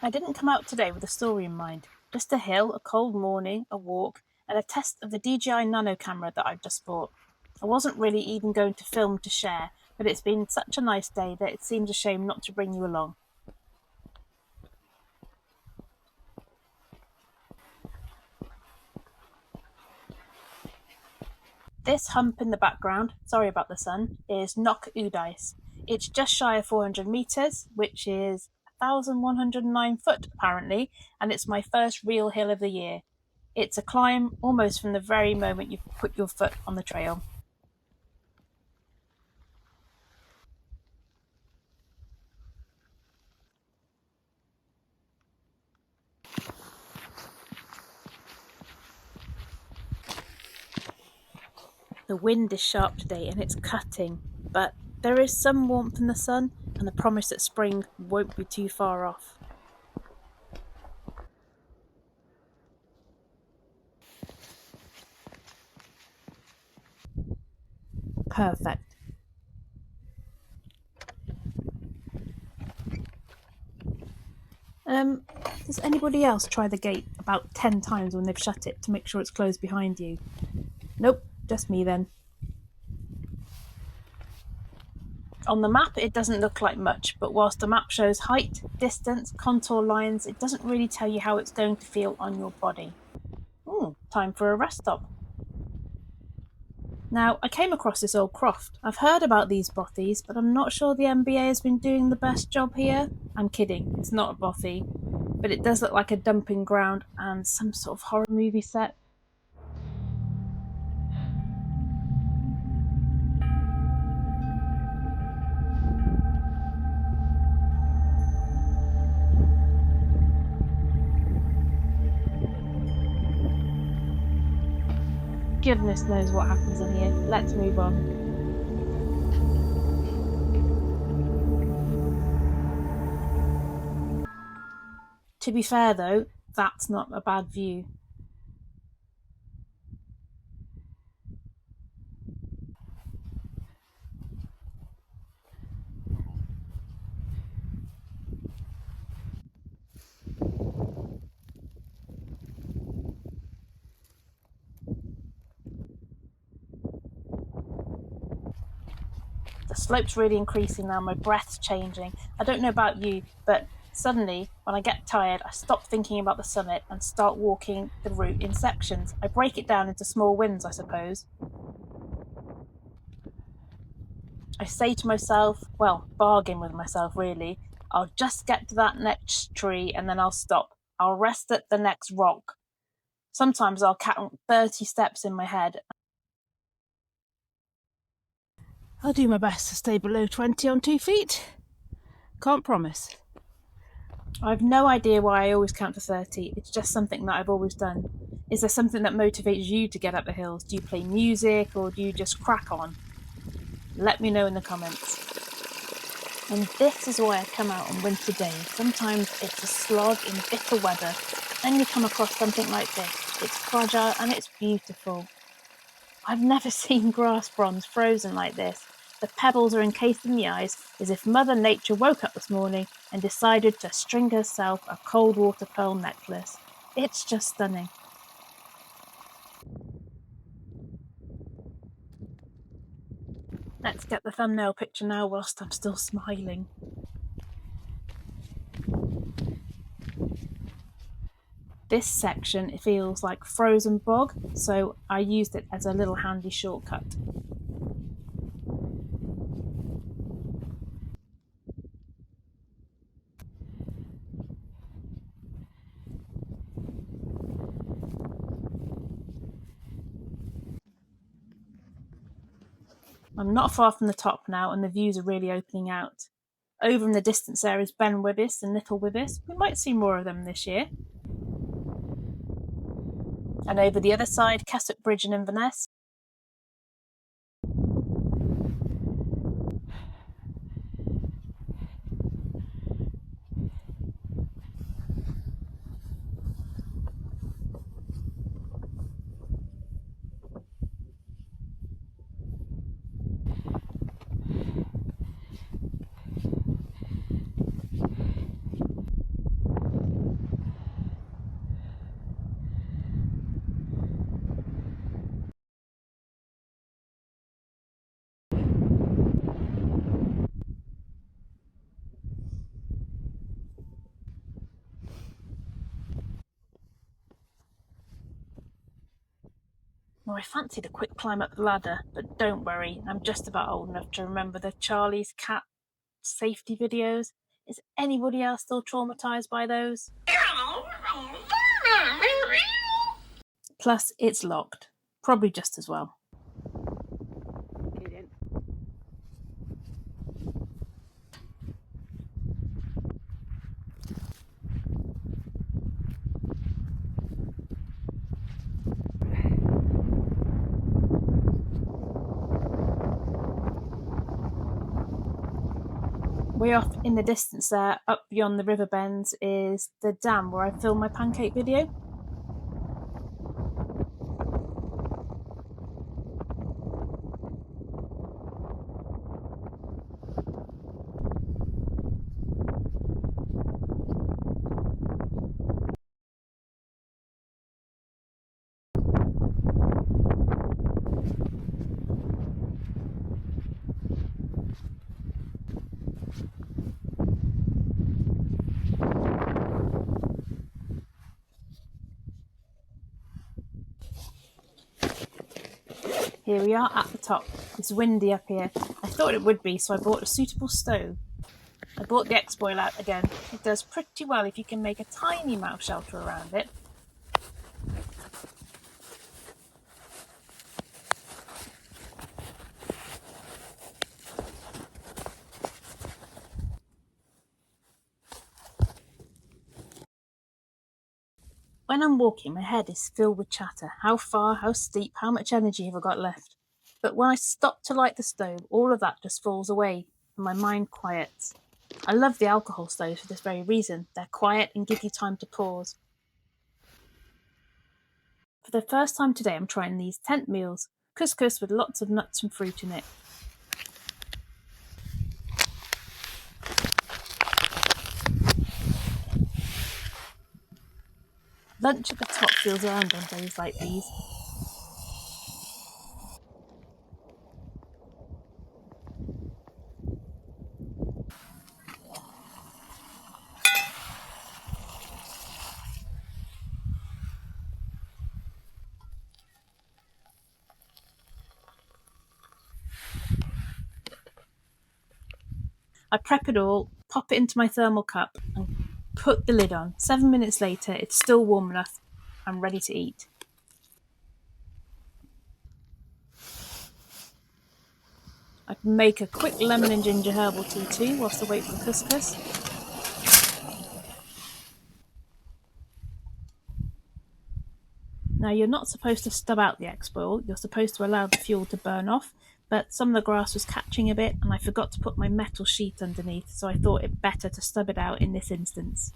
I didn't come out today with a story in mind. Just a hill, a cold morning, a walk, and a test of the DJI Nano camera that I've just bought. I wasn't really even going to film to share, but it's been such a nice day that it seems a shame not to bring you along. This hump in the background, sorry about the sun, is Knoc Udais. It's just shy of 400 metres, which is 1,109 foot apparently, and it's my first real hill of the year. It's a climb almost from the very moment you put your foot on the trail. The wind is sharp today and it's cutting, but there is some warmth in the sun and the promise that spring won't be too far off. Perfect. Does anybody else try the gate about 10 times when they've shut it to make sure it's closed behind you? Nope, just me then. On the map, it doesn't look like much, but whilst the map shows height, distance, contour lines, it doesn't really tell you how it's going to feel on your body. Time for a rest stop. Now, I came across this old croft. I've heard about these bothies, but I'm not sure the MBA has been doing the best job here. I'm kidding, it's not a bothy, but it does look like a dumping ground and some sort of horror movie set. Goodness knows what happens in here. Let's move on. To be fair though, that's not a bad view. The slope's really increasing now, my breath's changing. I don't know about you, but suddenly, when I get tired, I stop thinking about the summit and start walking the route in sections. I break it down into small wins, I suppose. I say to myself, well, bargain with myself really, I'll just get to that next tree and then I'll stop. I'll rest at the next rock. Sometimes I'll count 30 steps in my head. I'll do my best to stay below 20 on 2 feet. Can't promise. I've no idea why I always count to 30. It's just something that I've always done. Is there something that motivates you to get up the hills? Do you play music or do you just crack on? Let me know in the comments. And this is why I come out on winter days. Sometimes it's a slog in bitter weather. Then you come across something like this. It's fragile and it's beautiful. I've never seen grass bronze frozen like this. The pebbles are encased in the ice as if Mother Nature woke up this morning and decided to string herself a cold water pearl necklace. It's just stunning. Let's get the thumbnail picture now whilst I'm still smiling. This section feels like frozen bog, so I used it as a little handy shortcut. I'm not far from the top now and the views are really opening out. Over in the distance there is Ben Wibis and Little Wibis. We might see more of them this year. And over the other side, Keswick Bridge and Inverness. Well, I fancied a quick climb up the ladder, but don't worry, I'm just about old enough to remember the Charlie's cat safety videos. Is anybody else still traumatised by those? Plus, it's locked. Probably just as well. Way off in the distance there, up beyond the river bends, is the dam where I filmed my pancake video. Here we are at the top. It's windy up here. I thought it would be, so I bought a suitable stove. I bought the X-Boil out again. It does pretty well if you can make a tiny mouse shelter around it. When I'm walking, my head is filled with chatter. How far, how steep, how much energy have I got left? But when I stop to light the stove, all of that just falls away and my mind quiets. I love the alcohol stoves for this very reason. They're quiet and give you time to pause. For the first time today, I'm trying these tent meals, couscous with lots of nuts and fruit in it. Lunch at the top feels earned on days like these. I prep it all, pop it into my thermal cup and put the lid on. 7 minutes later, it's still warm enough. I'm ready to eat. I can make a quick lemon and ginger herbal tea too whilst I wait for the couscous. Now you're not supposed to stub out the X-Boil, you're supposed to allow the fuel to burn off, but some of the grass was catching a bit and I forgot to put my metal sheet underneath, so I thought it better to stub it out in this instance.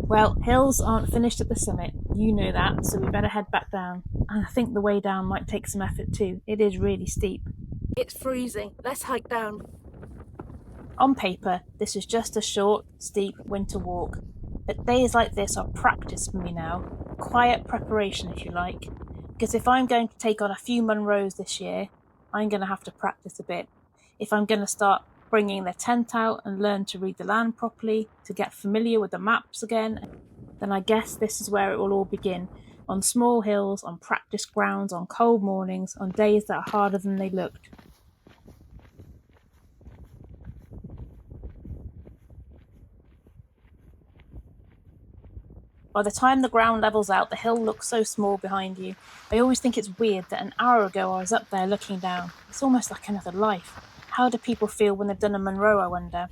Well, hills aren't finished at the summit, you know that, so we better head back down. And I think the way down might take some effort too, it is really steep. It's freezing, let's hike down. On paper, this is just a short, steep winter walk, but days like this are practice for me now, quiet preparation if you like, because if I'm going to take on a few Munros this year, I'm going to have to practice a bit. If I'm going to start bringing the tent out and learn to read the land properly, to get familiar with the maps again, then I guess this is where it will all begin, on small hills, on practice grounds, on cold mornings, on days that are harder than they looked. By the time the ground levels out, the hill looks so small behind you. I always think it's weird that an hour ago I was up there looking down. It's almost like another life. How do people feel when they've done a Munro, I wonder?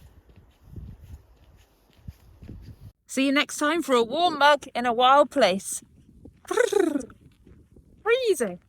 See you next time for a warm mug in a wild place. Freezing.